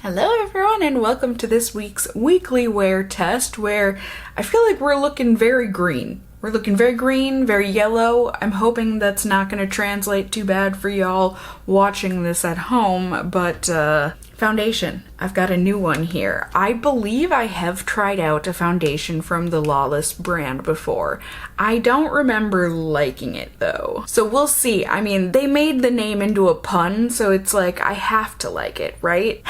Hello everyone and welcome to this week's weekly wear test where I feel like we're looking very green. We're looking very green, very yellow. I'm hoping that's not going to translate too bad for y'all watching this at home, but foundation. I've got a new one here. I believe I have tried out a foundation from the Lawless brand before. I don't remember liking it though. So we'll see. I mean, they made the name into a pun, so it's like I have to like it, right?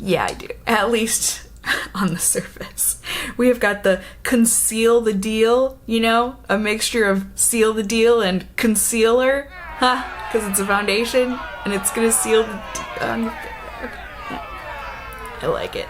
Yeah, I do. At least on the surface. We have got the Conceal the Deal, you know? A mixture of seal the deal and concealer. Huh? Because it's a foundation and it's gonna seal the I like it.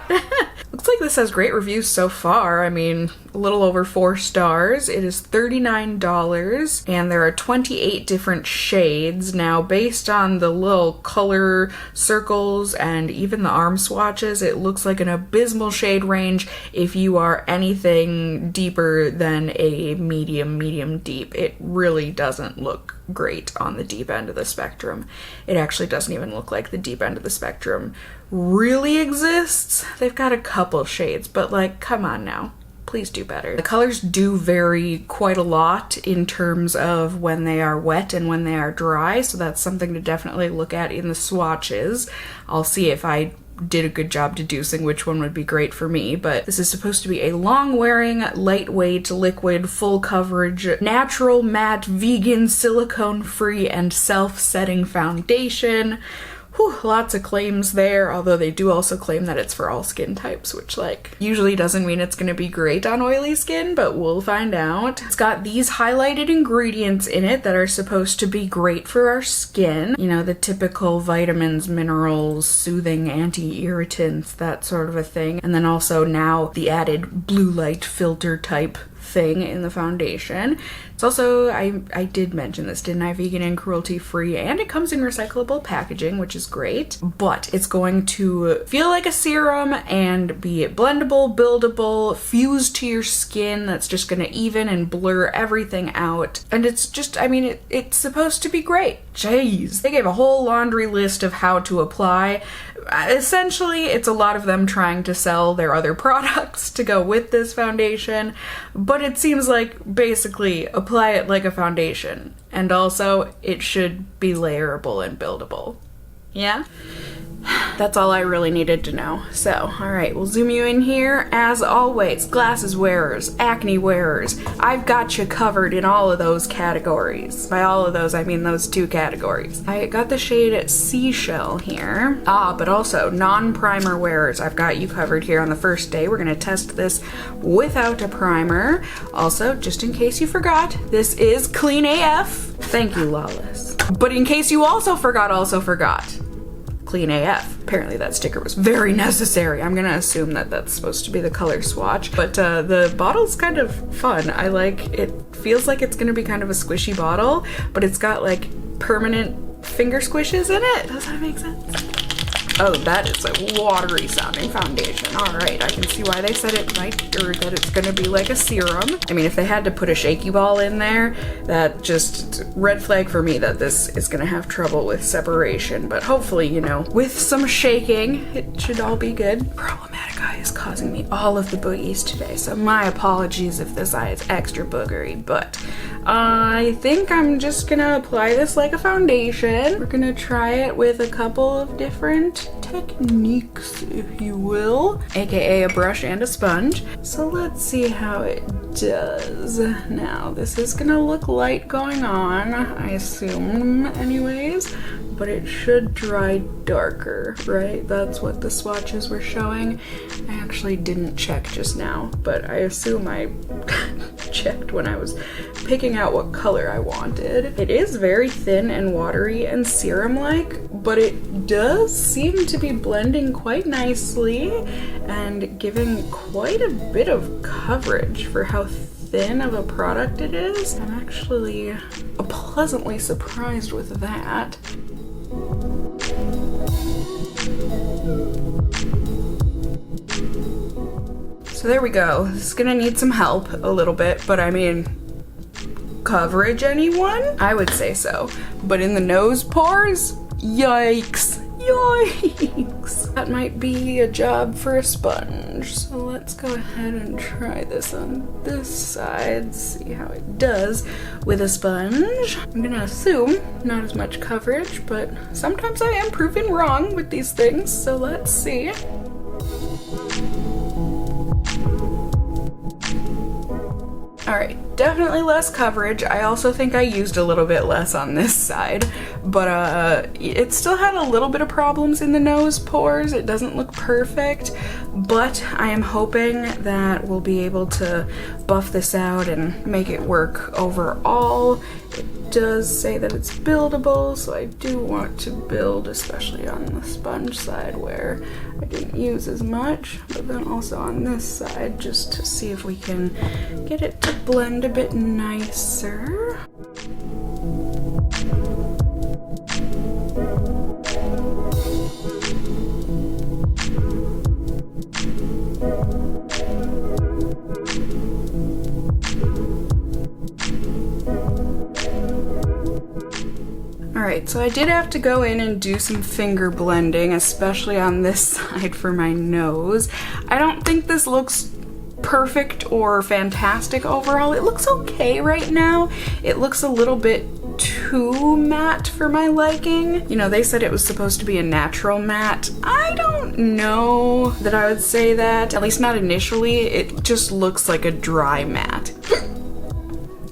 Looks like this has great reviews so far. I mean, a little over 4 stars. It is $39 and there are 28 different shades. Now, based on the little color circles and even the arm swatches, it looks like an abysmal shade range if you are anything deeper than a medium deep. It really doesn't look great on the deep end of the spectrum. It actually doesn't even look like the deep end of the spectrum really exists. They've got a couple shades, but like, come on now. Please do better. The colors do vary quite a lot in terms of when they are wet and when they are dry, so that's something to definitely look at in the swatches. I'll see if I did a good job deducing which one would be great for me, but this is supposed to be a long-wearing, lightweight, liquid, full coverage, natural, matte, vegan, silicone-free, and self-setting foundation. Whew, lots of claims there, although they do also claim that it's for all skin types, which like usually doesn't mean it's gonna be great on oily skin, but we'll find out. It's got these highlighted ingredients in it that are supposed to be great for our skin. You know, the typical vitamins, minerals, soothing anti-irritants, that sort of a thing. And then also now the added blue light filter type thing in the foundation. It's also, I did mention this, didn't I? Vegan and cruelty free, and it comes in recyclable packaging, which is great, but it's going to feel like a serum and be blendable, buildable, fuse to your skin. That's just gonna even and blur everything out. And it's just, I mean, it's supposed to be great. Jeez. They gave a whole laundry list of how to apply. Essentially, it's a lot of them trying to sell their other products to go with this foundation, but it seems like basically apply it like a foundation, and also it should be layerable and buildable. Yeah? That's all I really needed to know. So, alright, we'll zoom you in here. As always, glasses wearers, acne wearers, I've got you covered in all of those categories. By all of those, I mean those 2 categories. I got the shade Seashell here. But also non-primer wearers, I've got you covered here on the first day. We're gonna test this without a primer. Also, just in case you forgot, this is clean AF. Thank you, Lawless. But in case you also forgot, clean AF. Apparently that sticker was very necessary. I'm gonna assume that that's supposed to be the color swatch, but the bottle's kind of fun. I like it. Feels like it's gonna be kind of a squishy bottle, but it's got like permanent finger squishes in it. Does that make sense? Oh, that is a watery sounding foundation. All right, I can see why they said it might, or that it's gonna be like a serum. I mean, if they had to put a shaky ball in there, that just red flag for me that this is gonna have trouble with separation, but hopefully, you know, with some shaking, it should all be good. Problematic eye is causing me all of the boogies today, so my apologies if this eye is extra boogery, but I think I'm just gonna apply this like a foundation. We're gonna try it with a couple of different techniques, if you will, aka a brush and a sponge. So let's see how it does. Now, this is gonna look light going on, I assume anyways, but it should dry darker, right? That's what the swatches were showing. I actually didn't check just now, but I assume I checked when I was picking out what color I wanted. It is very thin and watery and serum-like, but it does seem to be blending quite nicely and giving quite a bit of coverage for how thin of a product it is. I'm actually pleasantly surprised with that. So there we go. This is gonna need some help a little bit, but I mean, coverage anyone? I would say so. But in the nose pores, yikes. Yikes! That might be a job for a sponge. So let's go ahead and try this on this side, see how it does with a sponge. I'm gonna assume not as much coverage, but sometimes I am proven wrong with these things, so let's see. Alright, definitely less coverage. I also think I used a little bit less on this side, but it still had a little bit of problems in the nose pores. It doesn't look perfect, but I am hoping that we'll be able to buff this out and make it work overall. It does say that it's buildable, so I do want to build, especially on the sponge side where I didn't use as much, but then also on this side just to see if we can get it to blend a bit nicer. Alright, so I did have to go in and do some finger blending, especially on this side for my nose. I don't think this looks perfect or fantastic overall. It looks okay right now. It looks a little bit too matte for my liking. You know, they said it was supposed to be a natural matte. I don't know that I would say that, at least not initially. It just looks like a dry matte.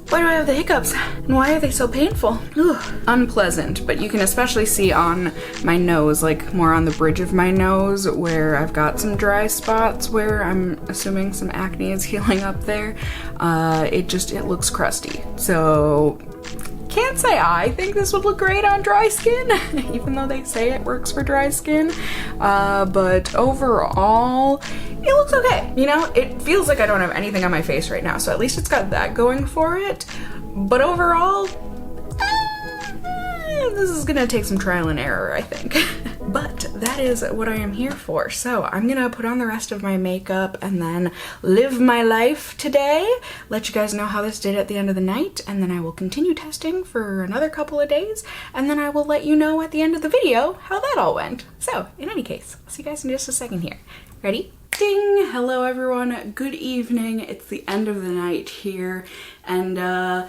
Why do I have the hiccups? And why are they so painful? Ugh. Unpleasant, but you can especially see on my nose, like more on the bridge of my nose, where I've got some dry spots where I'm assuming some acne is healing up there. It looks crusty. So can't say I think this would look great on dry skin, even though they say it works for dry skin. But overall, it looks okay. You know, it feels like I don't have anything on my face right now, so at least it's got that going for it. But overall, this is gonna take some trial and error, I think. But that is what I am here for. So I'm gonna put on the rest of my makeup and then live my life today. Let you guys know how this did at the end of the night, and then I will continue testing for another couple of days, and then I will let you know at the end of the video how that all went. So in any case, I'll see you guys in just a second here. Ready? Ding! Hello everyone, good evening. It's the end of the night here, and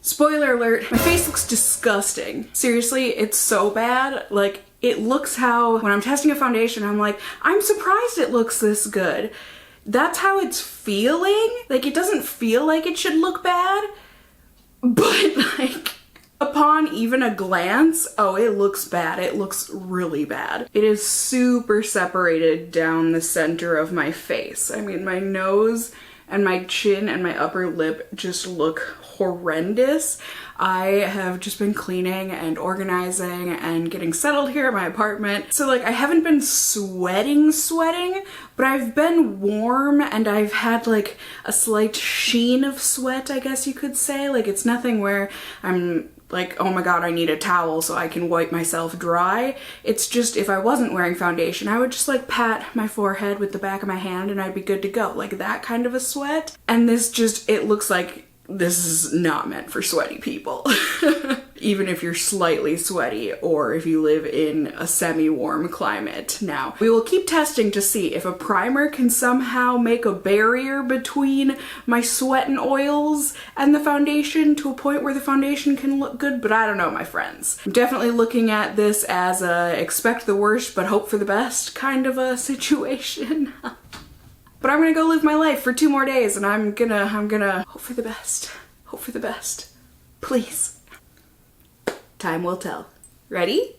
spoiler alert, my face looks disgusting. Seriously, it's so bad. Like, it looks how, when I'm testing a foundation, I'm like, I'm surprised it looks this good. That's how it's feeling. Like, it doesn't feel like it should look bad, but like, upon even a glance, oh, it looks bad. It looks really bad. It is super separated down the center of my face. I mean, my nose and my chin and my upper lip just look horrendous. I have just been cleaning and organizing and getting settled here at my apartment. So like, I haven't been sweating, but I've been warm and I've had like a slight sheen of sweat, I guess you could say. Like, it's nothing where I'm like, oh my god, I need a towel so I can wipe myself dry. It's just, if I wasn't wearing foundation, I would just like pat my forehead with the back of my hand and I'd be good to go. Like that kind of a sweat. And this just, it looks like this is not meant for sweaty people. Even if you're slightly sweaty or if you live in a semi-warm climate. Now, we will keep testing to see if a primer can somehow make a barrier between my sweat and oils and the foundation to a point where the foundation can look good, but I don't know, my friends. I'm definitely looking at this as a expect the worst but hope for the best kind of a situation. But I'm gonna go live my life for 2 more days and I'm gonna hope for the best. Hope for the best. Please. Time will tell. Ready?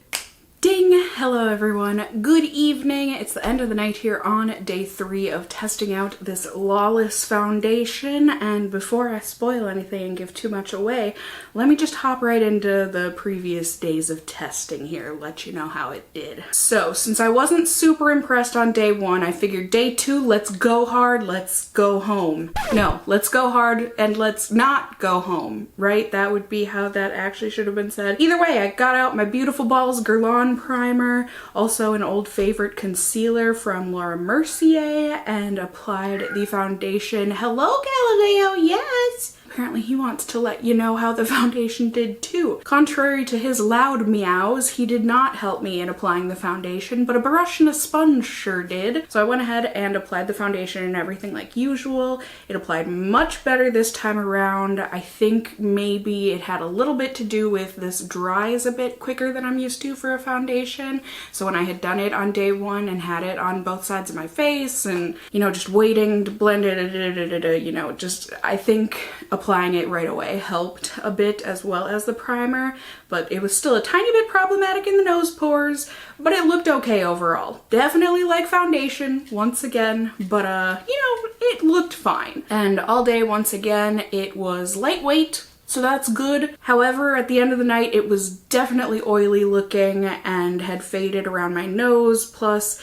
Ding! Hello everyone. Good evening. It's the end of the night here on day 3 of testing out this Lawless foundation, and before I spoil anything and give too much away, let me just hop right into the previous days of testing here, let you know how it did. So, since I wasn't super impressed on day 1, I figured day 2, let's go hard, let's go home. No, let's go hard and let's not go home, right? That would be how that actually should have been said. Either way, I got out my beautiful Balls Guerlain primer, also an old favorite concealer from Laura Mercier, and applied the foundation. Hello Galileo, yes! apparently he wants to let you know how the foundation did too. Contrary to his loud meows, he did not help me in applying the foundation, but a brush and a sponge sure did. So I went ahead and applied the foundation and everything like usual. It applied much better this time around. I think maybe it had a little bit to do with this dries a bit quicker than I'm used to for a foundation. So when I had done it on day one and had it on both sides of my face and, you know, just waiting to blend it, you know, just, I think applying it right away helped a bit as well as the primer, but it was still a tiny bit problematic in the nose pores, but it looked okay overall. Definitely like foundation once again, but you know, it looked fine. And all day once again, it was lightweight, so that's good. However, at the end of the night, it was definitely oily looking and had faded around my nose, plus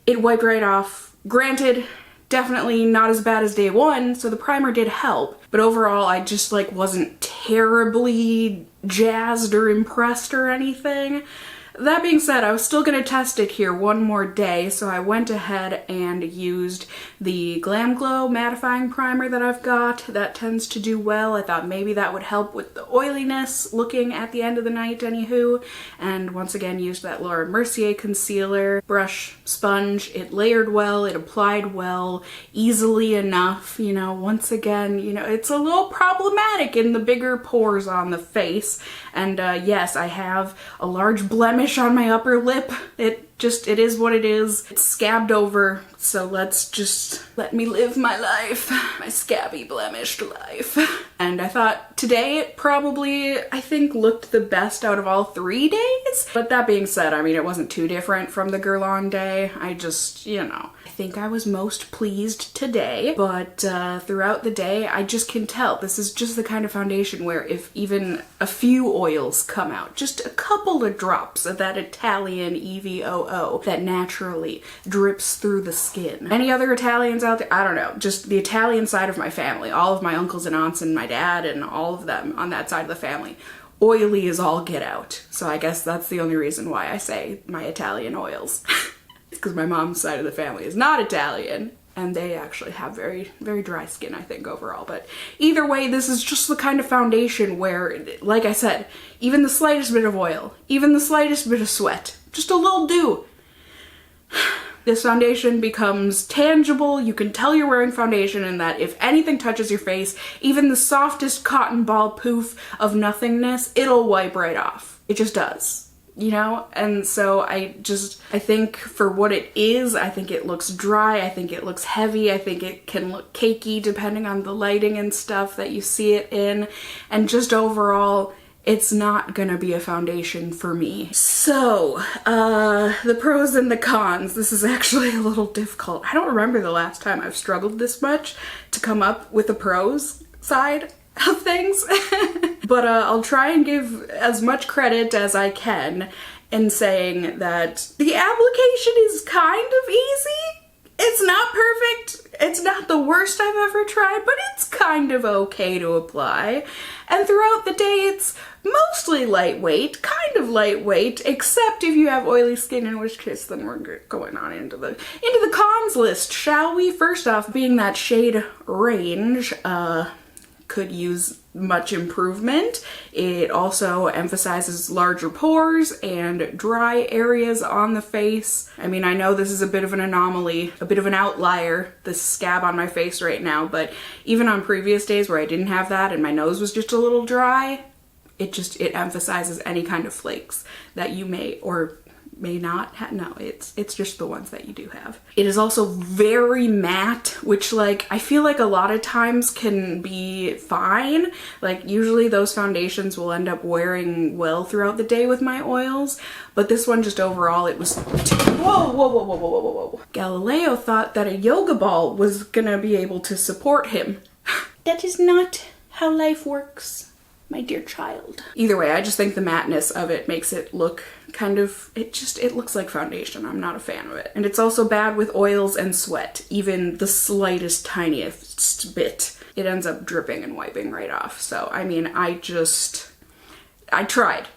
it wiped right off. Granted, definitely not as bad as day one, so the primer did help, but overall I just like wasn't terribly jazzed or impressed or anything. That being said, I was still gonna test it here one more day, so I went ahead and used the Glam Glow mattifying primer that I've got. That tends to do well. I thought maybe that would help with the oiliness looking at the end of the night, anywho. And once again, used that Laura Mercier concealer. Brush, sponge, it layered well, it applied well, easily enough, you know. Once again, you know, it's a little problematic in the bigger pores on the face. And yes, I have a large blemish on my upper lip. It is what it is. It's scabbed over, so let me live my life. My scabby, blemished life. And I thought today it probably, I think, looked the best out of all 3 days. But that being said, I mean, it wasn't too different from the Guerlain day. I just, you know, I think I was most pleased today. But throughout the day, I just can tell this is just the kind of foundation where if even a few oils come out, just a couple of drops of that Italian EVOO that naturally drips through the skin. Any other Italians out there? I don't know. Just the Italian side of my family. All of my uncles and aunts and my dad and all of them on that side of the family. Oily as all get out. So I guess that's the only reason why I say my Italian oils. It's because my mom's side of the family is not Italian. And they actually have very, very dry skin, I think, overall. But either way, this is just the kind of foundation where, like I said, even the slightest bit of oil, even the slightest bit of sweat, just a little dew, this foundation becomes tangible. You can tell you're wearing foundation and that if anything touches your face, even the softest cotton ball poof of nothingness, it'll wipe right off. It just does, you know? And so I think for what it is, I think it looks dry, I think it looks heavy, I think it can look cakey depending on the lighting and stuff that you see it in, and just overall, it's not gonna be a foundation for me. So, the pros and the cons. This is actually a little difficult. I don't remember the last time I've struggled this much to come up with the pros side of things. But I'll try and give as much credit as I can in saying that the application is kind of easy. It's not perfect. It's not the worst I've ever tried, but it's kind of okay to apply. And throughout the day, it's mostly lightweight, kind of lightweight, except if you have oily skin, in which case then we're going on into the cons list, shall we? First off, being that shade Range, could use much improvement. It also emphasizes larger pores and dry areas on the face. I mean, I know this is a bit of an anomaly, a bit of an outlier, this scab on my face right now, but even on previous days where I didn't have that and my nose was just a little dry, it emphasizes any kind of flakes that you may or may not have. No, it's just the ones that you do have. It is also very matte, which like I feel like a lot of times can be fine. Like usually those foundations will end up wearing well throughout the day with my oils, but this one just overall it was whoa. Galileo thought that a yoga ball was gonna be able to support him. That is not how life works, my dear child. Either way, I just think the matteness of it makes it look kind of, it looks like foundation. I'm not a fan of it. And it's also bad with oils and sweat. Even the slightest, tiniest bit, it ends up dripping and wiping right off. So, I mean, I tried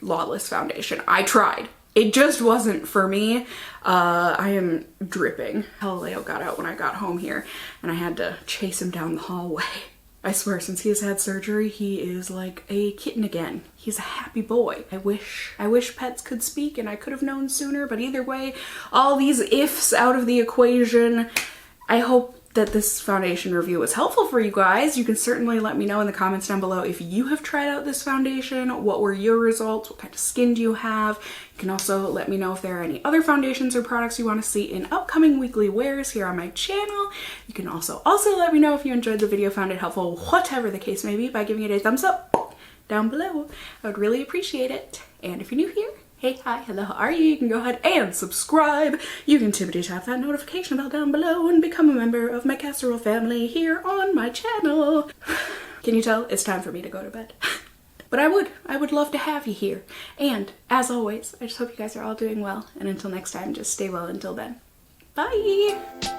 Lawless foundation. I tried. It just wasn't for me. I am dripping. Galileo got out when I got home here and I had to chase him down the hallway. I swear, since he has had surgery, he is like a kitten again. He's a happy boy. I wish pets could speak and I could have known sooner, but either way, all these ifs out of the equation. I hope that this foundation review was helpful for you guys. You can certainly let me know in the comments down below if you have tried out this foundation, what were your results, what kind of skin do you have. You can also let me know if there are any other foundations or products you want to see in upcoming weekly wears here on my channel. You can also let me know if you enjoyed the video, found it helpful, whatever the case may be, by giving it a thumbs up down below. I would really appreciate it. And if you're new here, hey, hi, hello, how are you? You can go ahead and subscribe. You can tippity tap that notification bell down below and become a member of my casserole family here on my channel. Can you tell? It's time for me to go to bed. But I would love to have you here. And as always, I just hope you guys are all doing well. And until next time, just stay well until then. Bye!